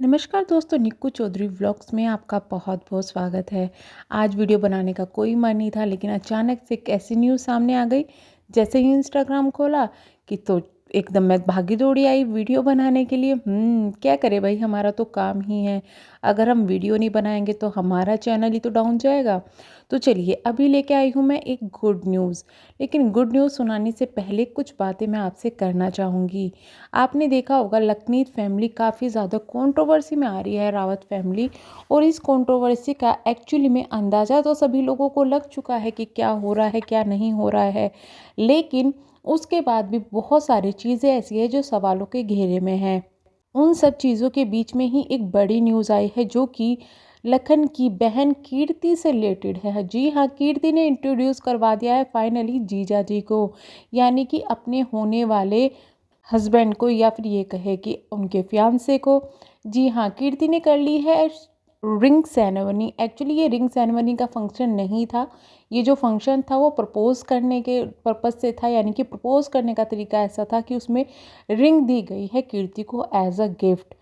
नमस्कार दोस्तों, निक्कू चौधरी व्लॉग्स में आपका बहुत बहुत स्वागत है। आज वीडियो बनाने का कोई मन नहीं था, लेकिन अचानक से एक ऐसी न्यूज़ सामने आ गई। जैसे ही इंस्टाग्राम खोला कि तो एकदम मैं भागी दौड़ी आई वीडियो बनाने के लिए। क्या करें भाई, हमारा तो काम ही है। अगर हम वीडियो नहीं बनाएंगे तो हमारा चैनल ही तो डाउन जाएगा। तो चलिए, अभी लेके आई हूँ मैं एक गुड न्यूज़। लेकिन गुड न्यूज़ सुनाने से पहले कुछ बातें मैं आपसे करना चाहूँगी। आपने देखा होगा, लखनीत फैमिली काफ़ी ज़्यादा कंट्रोवर्सी में आ रही है, रावत फैमिली। और इस कंट्रोवर्सी का एक्चुअली में अंदाज़ा तो सभी लोगों को लग चुका है कि क्या हो रहा है क्या नहीं हो रहा है। लेकिन उसके बाद भी बहुत सारी चीज़ें ऐसी है जो सवालों के घेरे में हैं। उन सब चीज़ों के बीच में ही एक बड़ी न्यूज़ आई है, जो कि लखन की बहन कीर्ति से रिलेटेड है। जी हाँ, कीर्ति ने इंट्रोड्यूस करवा दिया है फाइनली जीजा जी को, यानी कि अपने होने वाले हस्बैंड को, या फिर ये कहे कि उनके फियांसे को। जी हाँ, कीर्ति ने कर ली है रिंग सेरेमनी। एक्चुअली ये रिंग सेरेमनी का फंक्शन नहीं था। ये जो फंक्शन था वो प्रपोज करने के पर्पज़ से था, यानी कि प्रपोज करने का तरीका ऐसा था कि उसमें रिंग दी गई है कीर्ति को एज अ गिफ्ट।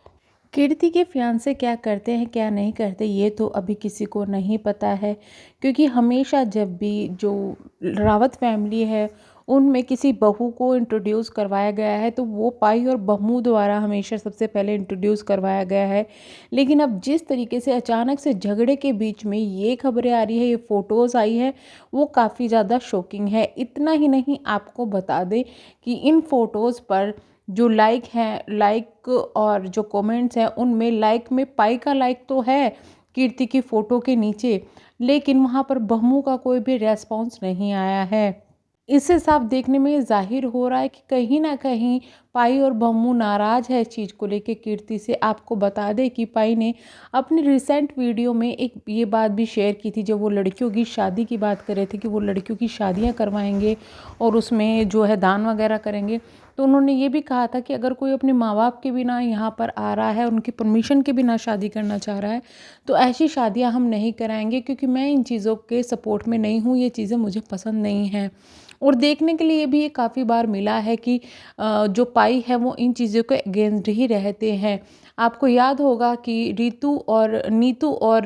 कीर्ति के फियांसे क्या करते हैं क्या नहीं करते ये तो अभी किसी को नहीं पता है, क्योंकि हमेशा जब भी जो रावत फैमिली है उनमें किसी बहू को इंट्रोड्यूस करवाया गया है तो वो पाई और बहू द्वारा हमेशा सबसे पहले इंट्रोड्यूस करवाया गया है। लेकिन अब जिस तरीके से अचानक से झगड़े के बीच में ये खबरें आ रही है, ये फ़ोटोज़ आई है, वो काफ़ी ज़्यादा शॉकिंग है। इतना ही नहीं, आपको बता दें कि इन फ़ोटोज़ पर जो लाइक और जो कमेंट्स हैं उनमें लाइक में पाई का लाइक तो है कीर्ति की फ़ोटो के नीचे, लेकिन वहाँ पर बहू का कोई भी रेस्पॉन्स नहीं आया है। इससे साफ देखने में ये ज़ाहिर हो रहा है कि कहीं ना कहीं पाई और बम्मू नाराज़ है इस चीज़ को लेके कीर्ति से। आपको बता दें कि पाई ने अपनी रिसेंट वीडियो में एक ये बात भी शेयर की थी, जब वो लड़कियों की शादी की बात कर रहे थे कि वो लड़कियों की शादियां करवाएंगे और उसमें जो है दान वगैरह करेंगे। तो उन्होंने ये भी कहा था कि अगर कोई अपने माँ बाप के बिना यहाँ पर आ रहा है, उनकी परमिशन के बिना शादी करना चाह रहा है, तो ऐसी शादियाँ हम नहीं कराएंगे, क्योंकि मैं इन चीज़ों के सपोर्ट में नहीं हूँ। ये चीज़ें मुझे पसंद नहीं हैं। और देखने के लिए भी ये काफ़ी बार मिला है कि जो पाई है वो इन चीज़ों के अगेंस्ट ही रहते हैं। आपको याद होगा कि नीतू और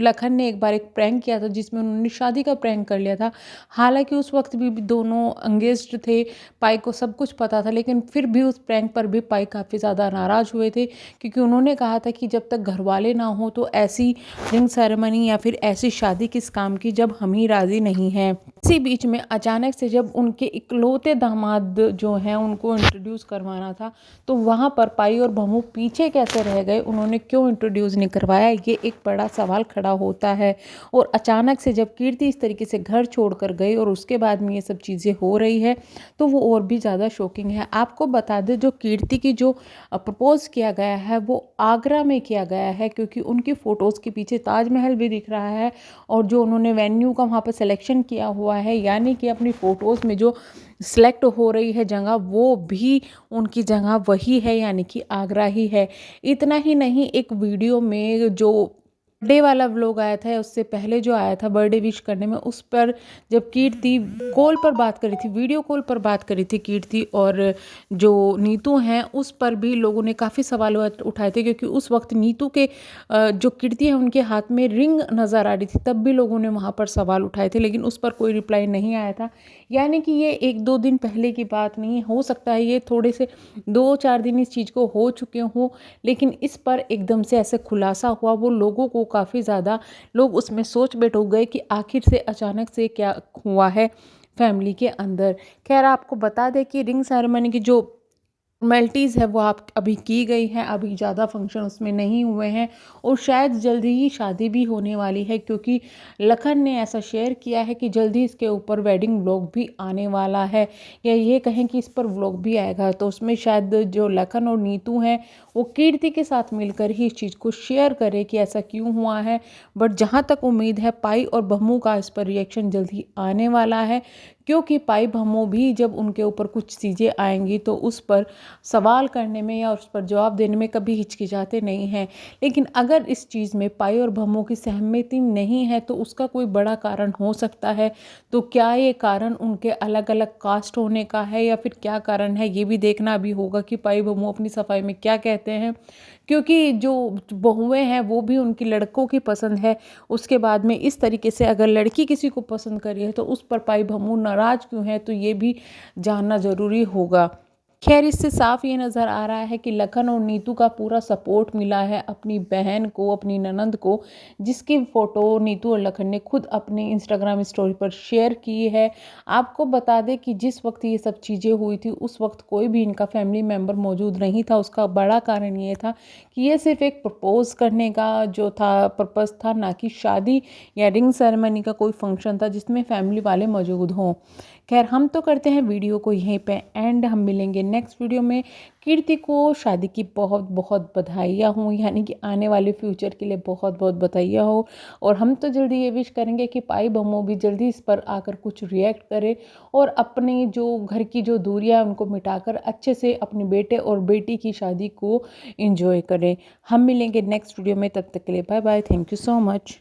लखन ने एक बार एक प्रैंक किया था, जिसमें उन्होंने शादी का प्रैंक कर लिया था। हालांकि उस वक्त भी दोनों एंगेज्ड थे, पाई को सब कुछ पता था, लेकिन फिर भी उस प्रैंक पर भी पाई काफ़ी ज़्यादा नाराज़ हुए थे, क्योंकि उन्होंने कहा था कि जब तक घर वाले ना हो तो ऐसी रिंग सेरेमनी या फिर ऐसी शादी किस काम की जब हम ही राज़ी नहीं हैं। इसी बीच में अचानक से जब उनके इकलौते दामाद जो हैं उनको इंट्रोड्यूस करवाना था, तो वहाँ पर पाई और बहू पीछे कैसे रह गए, उन्होंने क्यों इंट्रोड्यूस नहीं करवाया, ये एक बड़ा सवाल खड़ा होता है। और अचानक से जब कीर्ति इस तरीके से घर छोड़कर गई और उसके बाद में ये सब चीज़ें हो रही है, तो वो और भी ज़्यादा शॉकिंग है। आपको बता दें, जो कीर्ति की जो प्रपोज किया गया है वो आगरा में किया गया है, क्योंकि उनकी फ़ोटोज़ के पीछे ताजमहल भी दिख रहा है। और जो उन्होंने वेन्यू का वहाँ पर सिलेक्शन किया हुआ है, यानी कि अपनी फ़ोटोज़ में जो सिलेक्ट हो रही है जगह, वो भी उनकी जगह वही है, यानी कि आगरा ही है। इतना ही नहीं, एक वीडियो में जो बर्थडे वाला व्लॉग आया था, उससे पहले जो आया था बर्थडे विश करने में, उस पर जब कीर्ति कॉल पर बात करी थी, वीडियो कॉल पर बात करी थी कीर्ति और जो नीतू हैं, उस पर भी लोगों ने काफ़ी सवाल उठाए थे, क्योंकि उस वक्त नीतू के जो कीर्ति है उनके हाथ में रिंग नज़र आ रही थी। तब भी लोगों ने वहाँ पर सवाल उठाए थे, लेकिन उस पर कोई रिप्लाई नहीं आया था। यानी कि ये 1-2 दिन पहले की बात नहीं हो सकता है, ये थोड़े से 2-4 दिन इस चीज़ को हो चुके हों, लेकिन इस पर एकदम से ऐसे खुलासा हुआ, वो लोगों को काफ़ी ज़्यादा लोग उसमें सोच बैठ हो गए कि आखिर से अचानक से क्या हुआ है फैमिली के अंदर। खैर, आपको बता दें कि रिंग सेरेमनी की जो फॉर्मेलिटीज़ है वो आप अभी की गई हैं, अभी ज़्यादा फंक्शन उसमें नहीं हुए हैं, और शायद जल्दी ही शादी भी होने वाली है, क्योंकि लखन ने ऐसा शेयर किया है कि जल्दी इसके ऊपर वेडिंग व्लॉग भी आने वाला है, या ये कहें कि इस पर व्लॉग भी आएगा। तो उसमें शायद जो लखन और नीतू हैं वो कीर्ति के साथ मिलकर ही इस चीज़ को शेयर करे कि ऐसा क्यों हुआ है। बट जहाँ तक उम्मीद है, पाई और बहमू का इस पर रिएक्शन जल्दी आने वाला है, क्योंकि पाई बहमू भी जब उनके ऊपर कुछ चीज़ें आएंगी तो उस पर सवाल करने में या उस पर जवाब देने में कभी हिचकिचाते नहीं हैं। लेकिन अगर इस चीज़ में पाई और भम्मों की सहमति नहीं है तो उसका कोई बड़ा कारण हो सकता है। तो क्या ये कारण उनके अलग अलग कास्ट होने का है या फिर क्या कारण है, ये भी देखना अभी होगा कि पाई भम्मू अपनी सफाई में क्या कहते हैं। क्योंकि जो बहुएं हैं वो भी उनकी लड़कों की पसंद है, उसके बाद में इस तरीके से अगर लड़की किसी को पसंद करी है तो उस पर पाई भम्मू नाराज़ क्यों है, तो ये भी जानना ज़रूरी होगा। खैर, इससे साफ ये नज़र आ रहा है कि लखन और नीतू का पूरा सपोर्ट मिला है अपनी बहन को, अपनी ननंद को, जिसकी फ़ोटो नीतू और लखन ने खुद अपने इंस्टाग्राम स्टोरी पर शेयर की है। आपको बता दें कि जिस वक्त ये सब चीज़ें हुई थी उस वक्त कोई भी इनका फैमिली मेम्बर मौजूद नहीं था। उसका बड़ा कारण ये था कि ये सिर्फ एक प्रपोज करने का जो था पर्पज़ था, ना कि शादी या रिंग सेरेमनी का कोई फंक्शन था जिसमें फैमिली वाले मौजूद हों। खैर, हम तो करते हैं वीडियो को यहीं पे एंड। हम मिलेंगे नेक्स्ट वीडियो में। कीर्ति को शादी की बहुत बहुत बधाइयाँ हों, यानी कि आने वाले फ्यूचर के लिए बहुत बहुत बधाइयाँ हो। और हम तो जल्दी ये विश करेंगे कि पाई भम्मू भी जल्दी इस पर आकर कुछ रिएक्ट करे और अपनी जो घर की जो दूरियां उनको मिटाकर अच्छे से अपने बेटे और बेटी की शादी को एंजॉय करें। हम मिलेंगे नेक्स्ट वीडियो में, तब तक के लिए bye bye, thank you so much.